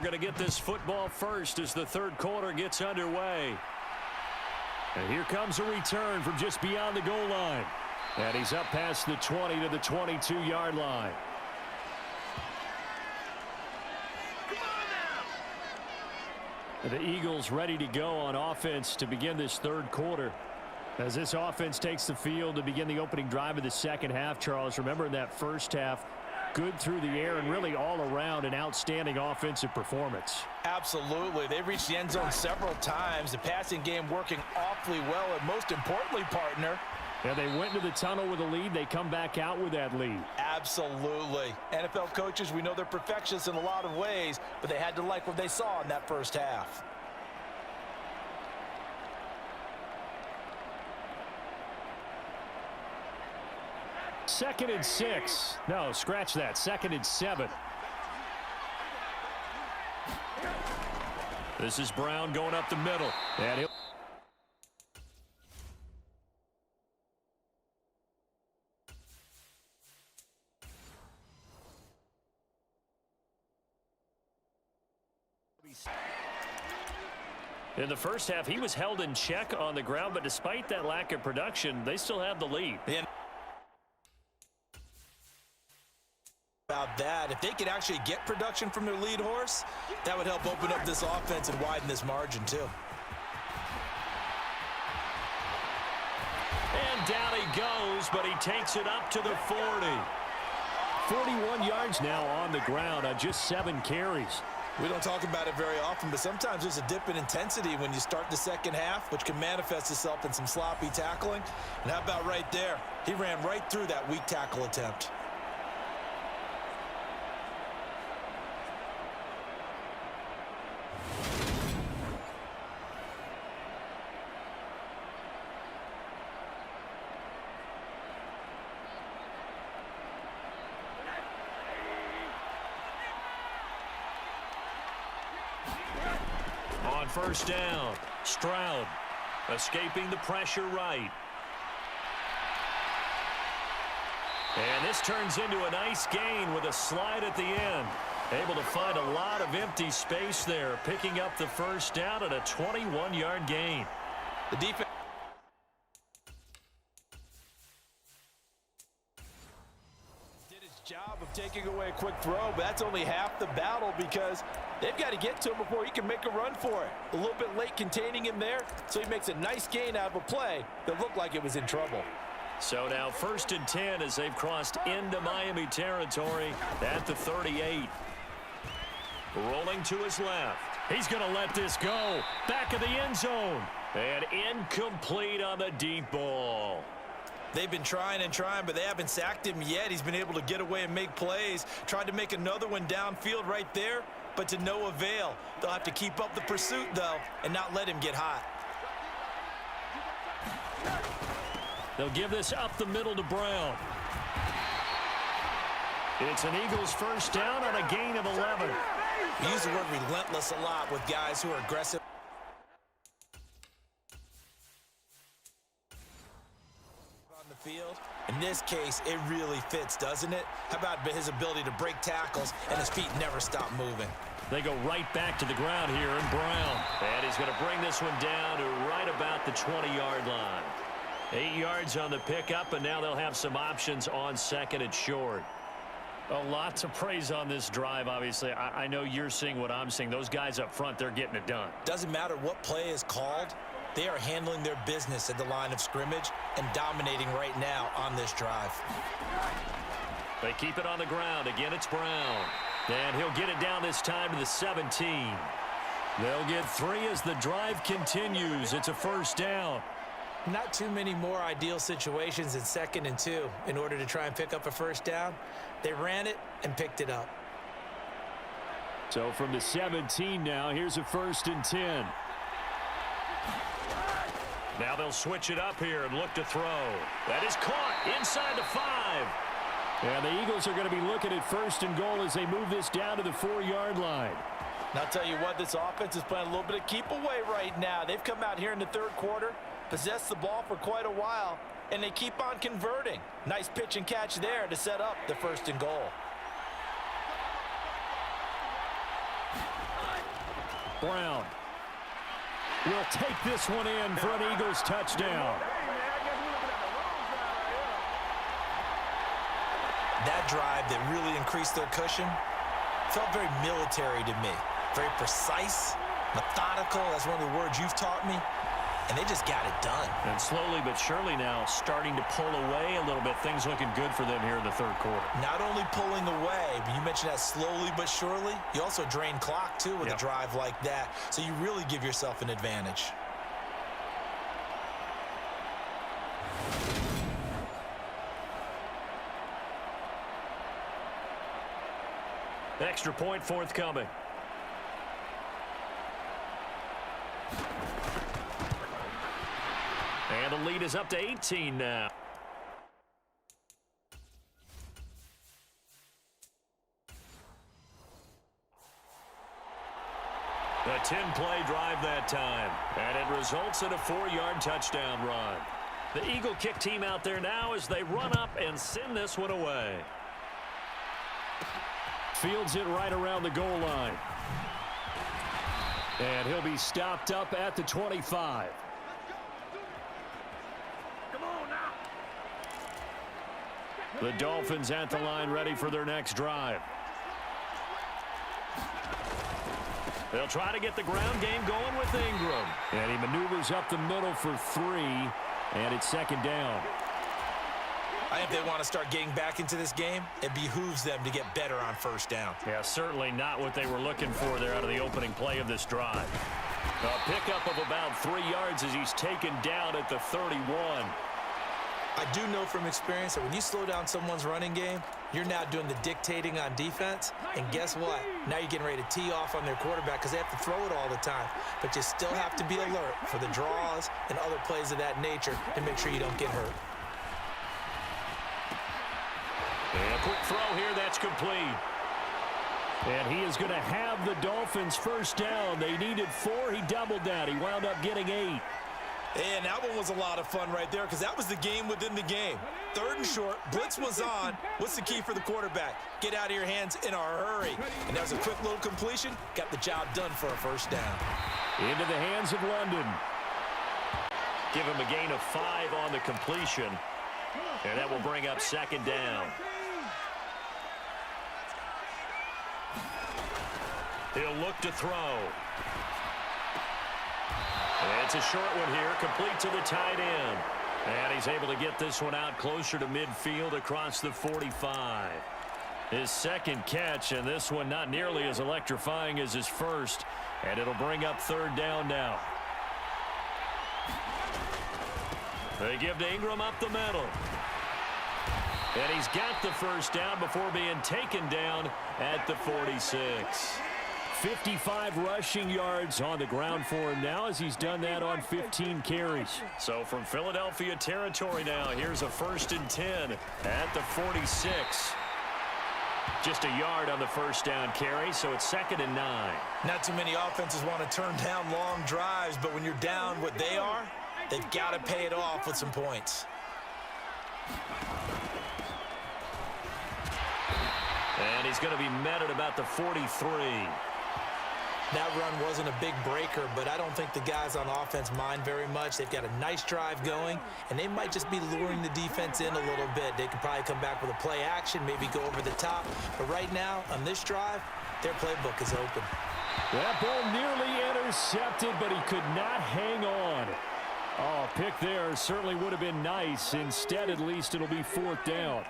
going to get this football first as the third quarter gets underway. And here comes a return from just beyond the goal line. And he's up past the 20 to the 22-yard line. The Eagles ready to go on offense to begin this third quarter. As this offense takes the field to begin the opening drive of the second half, Charles, remember in that first half, good through the air and really all around an outstanding offensive performance. Absolutely. They reached the end zone several times. The passing game working awfully well, and most importantly, partner. Yeah, they went into the tunnel with a lead. They come back out with that lead. Absolutely. NFL coaches, we know they're perfectionists in a lot of ways, but they had to like what they saw in that first half. Second and 6. No, scratch that. Second and 7. This is Brown going up the middle. And he'll in the first half, he was held in check on the ground, but despite that lack of production, they still have the lead. About that, if they could actually get production from their lead horse, that would help open up this offense and widen this margin too. And down he goes, but he takes it up to the 40. 41 yards now on the ground on just 7 carries. We don't talk about it very often, but sometimes there's a dip in intensity when you start the second half, which can manifest itself in some sloppy tackling. And how about right there? He ran right through that weak tackle attempt. On first down, Stroud escaping the pressure right. And this turns into a nice gain with a slide at the end. Able to find a lot of empty space there, picking up the first down at a 21-yard gain. The defense did its job of taking away a quick throw, but that's only half the battle because they've got to get to him before he can make a run for it. A little bit late containing him there, so he makes a nice gain out of a play that looked like it was in trouble. So now first and 10 as they've crossed into Miami territory at the 38. Rolling to his left. He's going to let this go. Back of the end zone. And incomplete on the deep ball. They've been trying and trying, but they haven't sacked him yet. He's been able to get away and make plays. Tried to make another one downfield right there, but to no avail. They'll have to keep up the pursuit, though, and not let him get hot. They'll give this up the middle to Brown. It's an Eagles first down on a gain of 11. We use the word relentless a lot with guys who are aggressive. On the field. In this case, it really fits, doesn't it? How about his ability to break tackles and his feet never stop moving? They go right back to the ground here in Brown. And he's going to bring this one down to right about the 20-yard line. 8 yards on the pickup, and now they'll have some options on second and short. A lot to praise on this drive, obviously. I know you're seeing what I'm seeing. Those guys up front, they're getting it done. Doesn't matter what play is called. They are handling their business at the line of scrimmage and dominating right now on this drive. They keep it on the ground. Again, it's Brown. And he'll get it down this time to the 17. They'll get 3 as the drive continues. It's a first down. Not too many more ideal situations in 2nd and 2 in order to try and pick up a first down. They ran it and picked it up. So from the 17 now, here's a 1st and 10. Now they'll switch it up here and look to throw. That is caught inside the 5. And the Eagles are going to be looking at 1st and goal as they move this down to the 4-yard line. Now I'll tell you what, this offense is playing a little bit of keep away right now. They've come out here in the 3rd quarter, possessed the ball for quite a while, and they keep on converting. Nice pitch and catch there to set up the 1st and goal. Brown will take this one in for an Eagles touchdown. That drive that really increased their cushion felt very military to me. Very precise, methodical. That's one of the words you've taught me. And they just got it done. And slowly but surely now starting to pull away a little bit. Things looking good for them here in the third quarter. Not only pulling away, but you mentioned that slowly but surely. You also drain clock, too, with a drive like that. So you really give yourself an advantage. Extra point forthcoming. And the lead is up to 18 now. A 10-play drive that time. And it results in a 4-yard touchdown run. The Eagle kick team out there now as they run up and send this one away. Fields it right around the goal line. And he'll be stopped up at the 25. The Dolphins at the line ready for their next drive. They'll try to get the ground game going with Ingram. And he maneuvers up the middle for 3. And it's second down. I think they want to start getting back into this game. It behooves them to get better on first down. Yeah, certainly not what they were looking for there out of the opening play of this drive. A pickup of about 3 yards as he's taken down at the 31. I do know from experience that when you slow down someone's running game, you're now doing the dictating on defense. And guess what? Now you're getting ready to tee off on their quarterback because they have to throw it all the time. But you still have to be alert for the draws and other plays of that nature to make sure you don't get hurt. And a quick throw here, that's complete. And he is going to have the Dolphins first down. They needed 4, he doubled that. He wound up getting 8. And that one was a lot of fun right there because that was the game within the game. 3rd and short, blitz was on. What's the key for the quarterback? Get out of your hands in a hurry. And that was a quick little completion. Got the job done for a first down. Into the hands of London. Give him a gain of 5 on the completion. And that will bring up second down. He'll look to throw. And it's a short one here, complete to the tight end. And he's able to get this one out closer to midfield across the 45. His second catch, and this one not nearly as electrifying as his first. And it'll bring up third down now. They give to Ingram up the middle. And he's got the first down before being taken down at the 46. 55 rushing yards on the ground for him now as he's done that on 15 carries. So from Philadelphia territory now, here's a 1st and 10 at the 46. Just a yard on the first down carry, so it's 2nd and 9. Not too many offenses want to turn down long drives, but when you're down what they are, they've got to pay it off with some points. And he's going to be met at about the 43. That run wasn't a big breaker, but I don't think the guys on offense mind very much. They've got a nice drive going, and they might just be luring the defense in a little bit. They could probably come back with a play action, maybe go over the top. But right now, on this drive, their playbook is open. That ball nearly intercepted, but he could not hang on. Oh, pick there certainly would have been nice. Instead, at least, it'll be 4th down.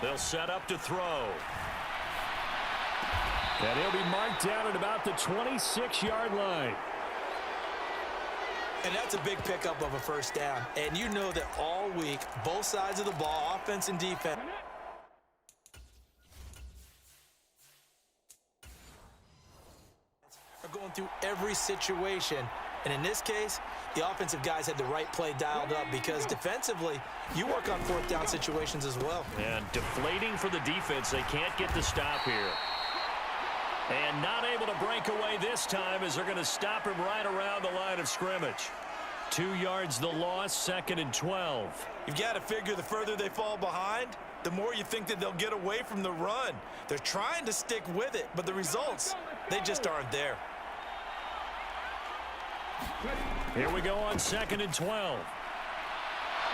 They'll set up to throw. And he'll be marked down at about the 26-yard line. And that's a big pickup of a first down. And you know that all week, both sides of the ball, offense and defense, are going through every situation. And in this case, the offensive guys had the right play dialed up because defensively, you work on 4th down situations as well. And deflating for the defense. They can't get the stop here. And not able to break away this time as they're going to stop him right around the line of scrimmage. 2 yards the loss, 2nd and 12. You've got to figure the further they fall behind, the more you think that they'll get away from the run. They're trying to stick with it, but the results, they just aren't there. Here we go on 2nd and 12.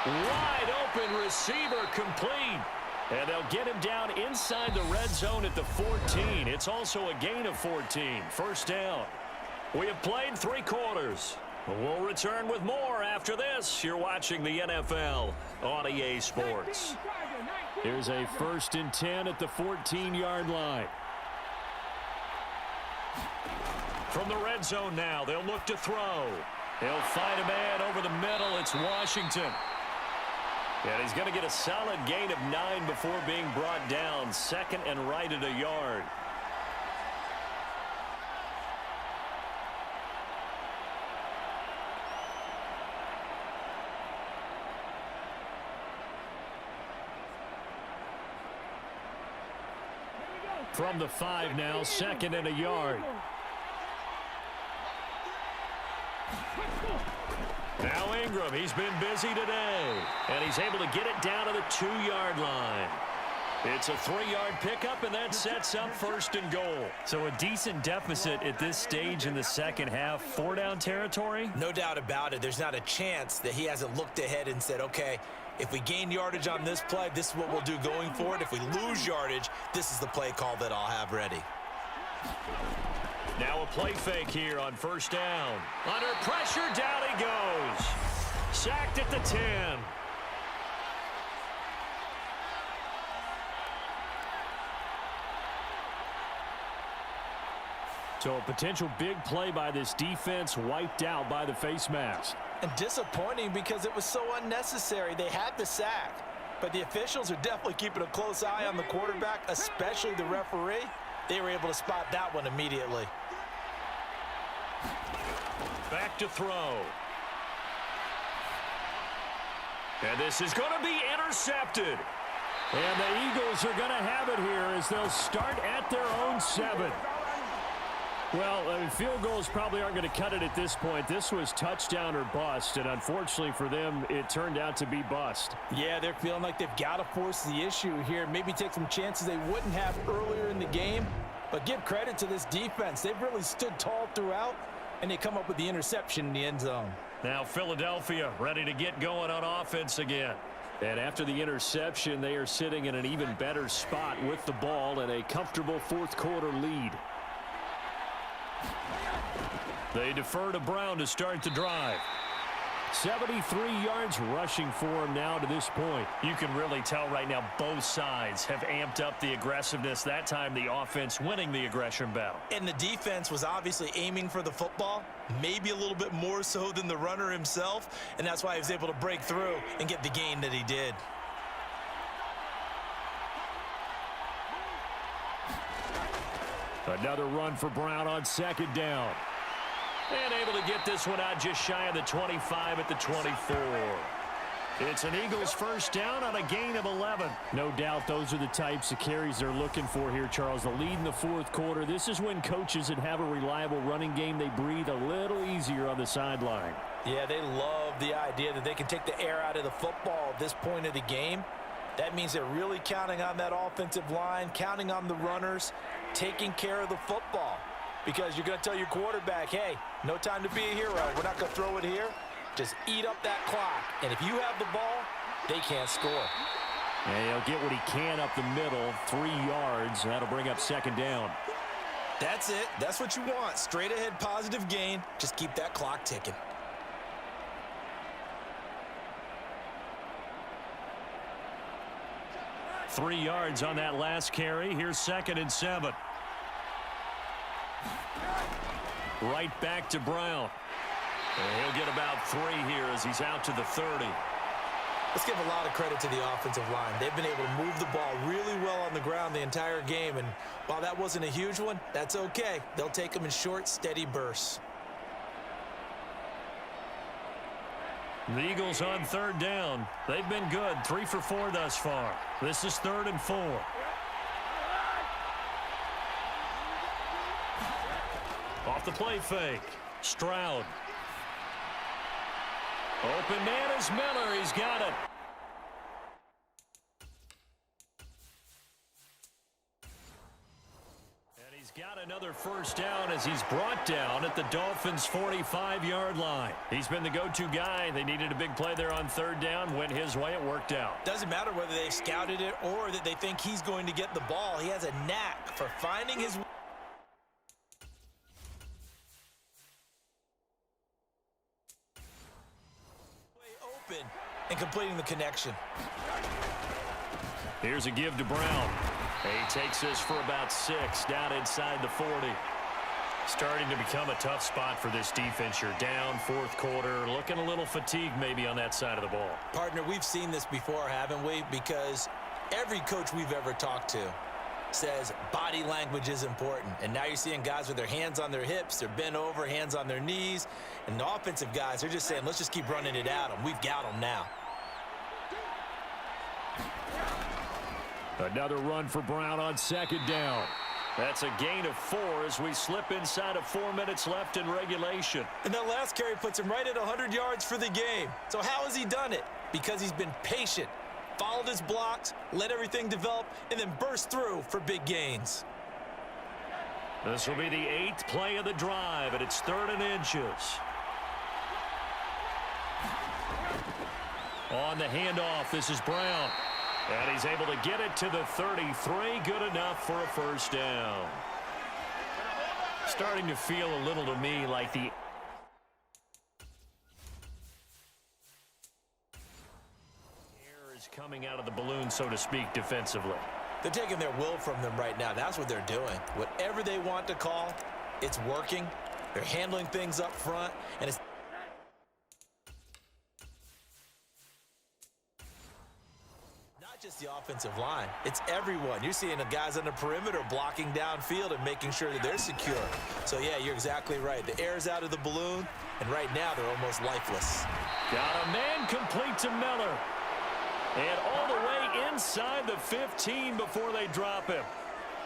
Wide open receiver complete. And they'll get him down inside the red zone at the 14. It's also a gain of 14. First down. We have played 3 quarters. We'll return with more after this. You're watching the NFL on EA Sports. Here's a 1st and 10 at the 14-yard line. From the red zone now, they'll look to throw. He'll find a man over the middle. It's Washington. And he's going to get a solid gain of 9 before being brought down. 2nd and right at a yard. From the 5 now, 2nd and a yard. Now Ingram, he's been busy today, and he's able to get it down to the 2-yard line. It's a 3-yard pickup, and that sets up 1st and goal. So a decent deficit at this stage in the second half. 4-down territory? No doubt about it. There's not a chance that he hasn't looked ahead and said, okay, if we gain yardage on this play, this is what we'll do going forward. If we lose yardage, this is the play call that I'll have ready. Now a play fake here on 1st down. Under pressure, down he goes. Sacked at the 10. So a potential big play by this defense wiped out by the face mask. And disappointing because it was so unnecessary. They had the sack, but the officials are definitely keeping a close eye on the quarterback, especially the referee. They were able to spot that one immediately. Back to throw. And this is going to be intercepted. And the Eagles are going to have it here as they'll start at their own 7. Well, field goals probably aren't going to cut it at this point. This was touchdown or bust, and unfortunately for them, it turned out to be bust. Yeah, they're feeling like they've got to force the issue here, maybe take some chances they wouldn't have earlier in the game. But give credit to this defense. They've really stood tall throughout, and they come up with the interception in the end zone. Now Philadelphia ready to get going on offense again. And after the interception, they are sitting in an even better spot with the ball and a comfortable 4th quarter lead. They defer to Brown to start the drive. 73 yards rushing for him now to this point. You can really tell right now both sides have amped up the aggressiveness. That time the offense winning the aggression battle. And the defense was obviously aiming for the football, maybe a little bit more so than the runner himself, and that's why he was able to break through and get the gain that he did. Another run for Brown on 2nd down. And able to get this one out just shy of the 25 at the 24. It's an Eagles 1st down on a gain of 11. No doubt those are the types of carries they're looking for here, Charles. The lead in the 4th quarter. This is when coaches that have a reliable running game, they breathe a little easier on the sideline. Yeah, they love the idea that they can take the air out of the football at this point of the game. That means they're really counting on that offensive line, counting on the runners, taking care of the football. Because you're going to tell your quarterback, hey, no time to be a hero. We're not going to throw it here. Just eat up that clock. And if you have the ball, they can't score. And he'll get what he can up the middle, 3 yards. That'll bring up 2nd down. That's it. That's what you want. Straight ahead positive gain. Just keep that clock ticking. Three yards on that last carry. Here's 2nd and 7. Right back to Brown. And he'll get about 3 here as he's out to the 30. Let's give a lot of credit to the offensive line. They've been able to move the ball really well on the ground the entire game. And while that wasn't a huge one, that's okay. They'll take them in short, steady bursts. The Eagles on 3rd down. They've been good. 3 for 4 thus far. This is 3rd and 4. Off the play fake. Stroud. Open man is Miller. He's got it. He's got another first down as he's brought down at the Dolphins' 45-yard line. He's been the go-to guy. They needed a big play there on third down. Went his way. It worked out. Doesn't matter whether they've scouted it or that they think he's going to get the ball. He has a knack for finding his way open and completing the connection. Here's a give to Brown. He takes this for about 6 down inside the 40. Starting to become a tough spot for this defense. You're down fourth quarter, looking a little fatigued maybe on that side of the ball. Partner, we've seen this before, haven't we? Because every coach we've ever talked to says body language is important. And now you're seeing guys with their hands on their hips, they're bent over, hands on their knees. And the offensive guys, they're just saying, let's just keep running it at them. We've got them now. Another run for Brown on second down. That's a gain of 4 as we slip inside of 4 minutes left in regulation. And that last carry puts him right at 100 yards for the game. So how has he done it? Because he's been patient, followed his blocks, let everything develop, and then burst through for big gains. This will be the 8th play of the drive, and it's 3rd and inches. On the handoff, this is Brown. And he's able to get it to the 33. Good enough for a first down. Starting to feel a little to me like the air is coming out of the balloon, so to speak, defensively. They're taking their will from them right now. That's what they're doing. Whatever they want to call, it's working. They're handling things up front, and it's just the offensive line. It's everyone. You're seeing the guys on the perimeter blocking downfield and making sure that they're secure. So, yeah, you're exactly right. The air's out of the balloon, and right now they're almost lifeless. Got a man complete to Miller. And all the way inside the 15 before they drop him.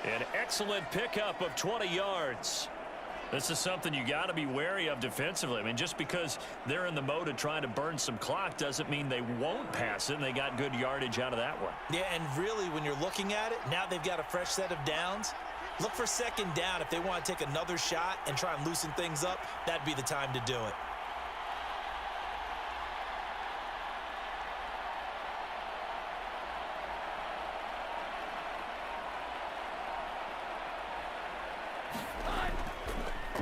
An excellent pickup of 20 yards. This is something you got to be wary of defensively. I mean, just because they're in the mode of trying to burn some clock doesn't mean they won't pass it, and they got good yardage out of that one. Yeah, and really, when you're looking at it, now they've got a fresh set of downs. Look for second down. If they want to take another shot and try and loosen things up, that'd be the time to do it.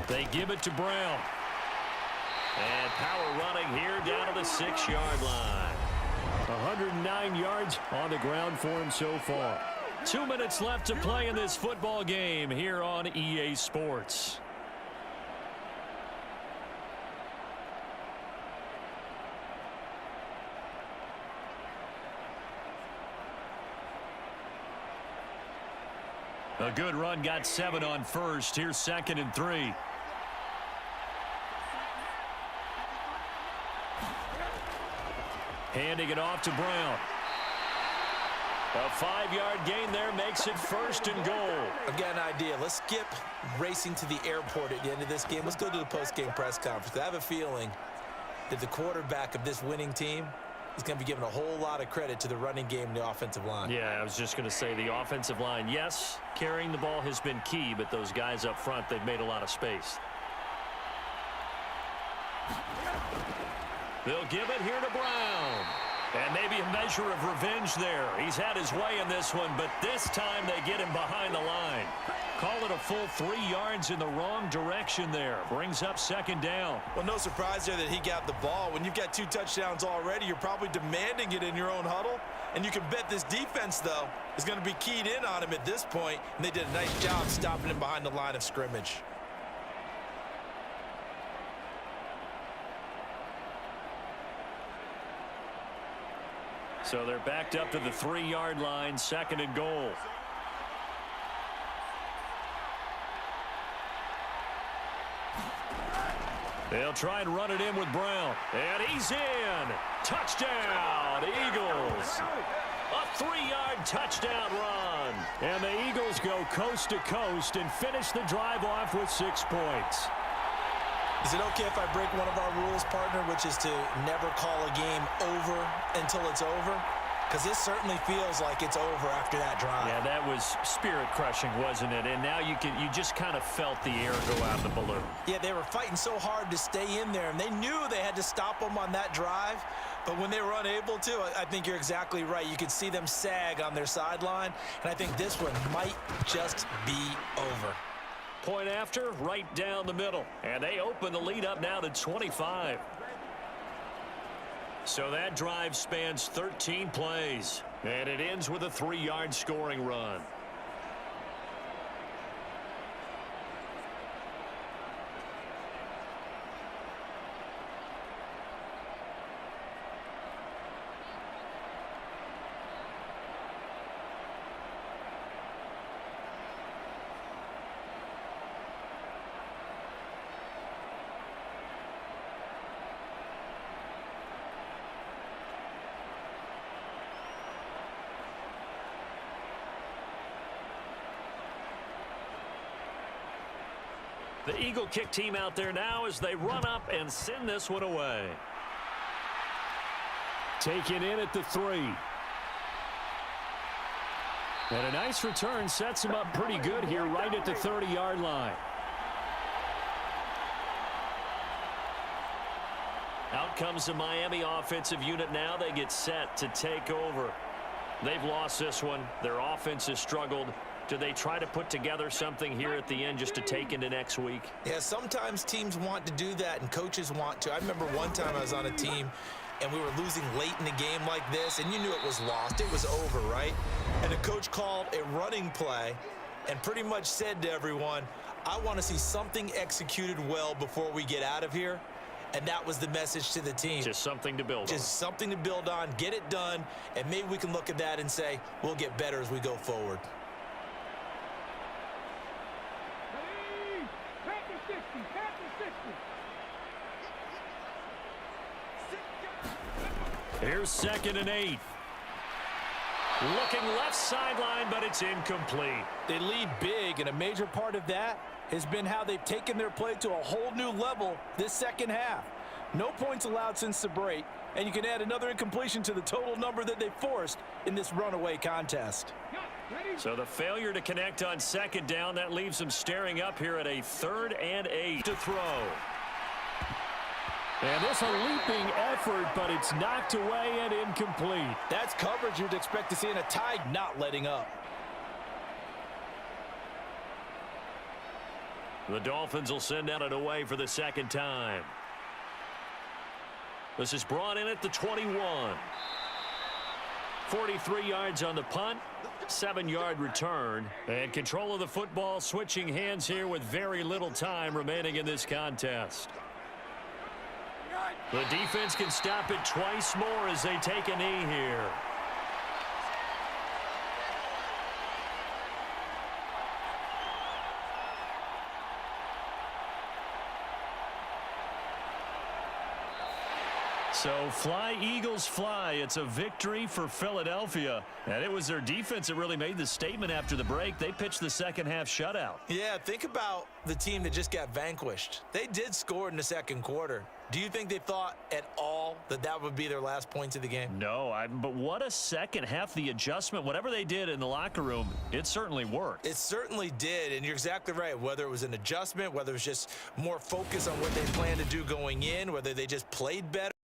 They give it to Brown. And power running here down to the 6-yard line. 109 yards on the ground for him so far. 2 minutes left to play in this football game here on EA Sports. A good run, got 7 on first. Here's 2nd and 3. Handing it off to Brown. A 5-yard gain there makes it 1st and goal. I've got an idea. Let's skip racing to the airport at the end of this game. Let's go to the post-game press conference. I have a feeling that the quarterback of this winning team is going to be giving a whole lot of credit to the running game and the offensive line. Yeah, I was just going to say the offensive line, yes, carrying the ball has been key, but those guys up front, they've made a lot of space. They'll give it here to Brown. And maybe a measure of revenge there. He's had his way in this one, but this time they get him behind the line. Call it a full 3 yards in the wrong direction there. Brings up 2nd down. Well, no surprise there that he got the ball. When you've got 2 touchdowns already, you're probably demanding it in your own huddle. And you can bet this defense, though, is going to be keyed in on him at this point. And they did a nice job stopping him behind the line of scrimmage. So they're backed up to the 3-yard line, 2nd and goal. They'll try and run it in with Brown. And he's in. Touchdown, Eagles. A 3-yard touchdown run. And the Eagles go coast to coast and finish the drive off with 6 points. Is it okay if I break one of our rules, partner, which is to never call a game over until it's over? because this certainly feels like it's over after that drive. Yeah, that was spirit-crushing, wasn't it? And now you just kind of felt the air go out of the balloon. Yeah, they were fighting so hard to stay in there, and they knew they had to stop them on that drive. But when they were unable to, I think you're exactly right. You could see them sag on their sideline, and I think this one might just be over. Point after, right down the middle. And they open the lead up now to 25. So that drive spans 13 plays. And it ends with a 3-yard scoring run. The Eagle kick team out there now as they run up and send this one away. Taken in at the 3. And a nice return sets him up pretty good here right at the 30-yard line. Out comes the Miami offensive unit now. They get set to take over. They've lost this one. Their offense has struggled. Do they try to put together something here at the end just to take into next week? Yeah, sometimes teams want to do that and coaches want to. I remember one time I was on a team and we were losing late in the game like this, and you knew it was lost. It was over, right? And the coach called a running play and pretty much said to everyone, I want to see something executed well before we get out of here. And that was the message to the team. Just something to build on. Just something to build on, get it done, and maybe we can look at that and say, we'll get better as we go forward. Here's 2nd and 8. Looking left sideline, but it's incomplete. They lead big, and a major part of that has been how they've taken their play to a whole new level this second half. No points allowed since the break, and you can add another incompletion to the total number that they forced in this runaway contest. So the failure to connect on 2nd down, that leaves them staring up here at a 3rd and 8 to throw. And this a leaping effort, but it's knocked away and incomplete. That's coverage you'd expect to see in a tie, not letting up. The Dolphins will send out and away for the 2nd time. This is brought in at the 21. 43 yards on the punt, 7-yard return, and control of the football switching hands here with very little time remaining in this contest. The defense can stop it twice more as they take a knee here. So fly, Eagles, fly. It's a victory for Philadelphia. And it was their defense that really made the statement after the break. They pitched the second half shutout. Yeah, think about the team that just got vanquished. They did score in the second quarter. Do you think they thought at all that that would be their last points of the game? No, but what a second half. The adjustment, whatever they did in the locker room, it certainly worked. It certainly did, and you're exactly right. Whether it was an adjustment, whether it was just more focus on what they planned to do going in, whether they just played better.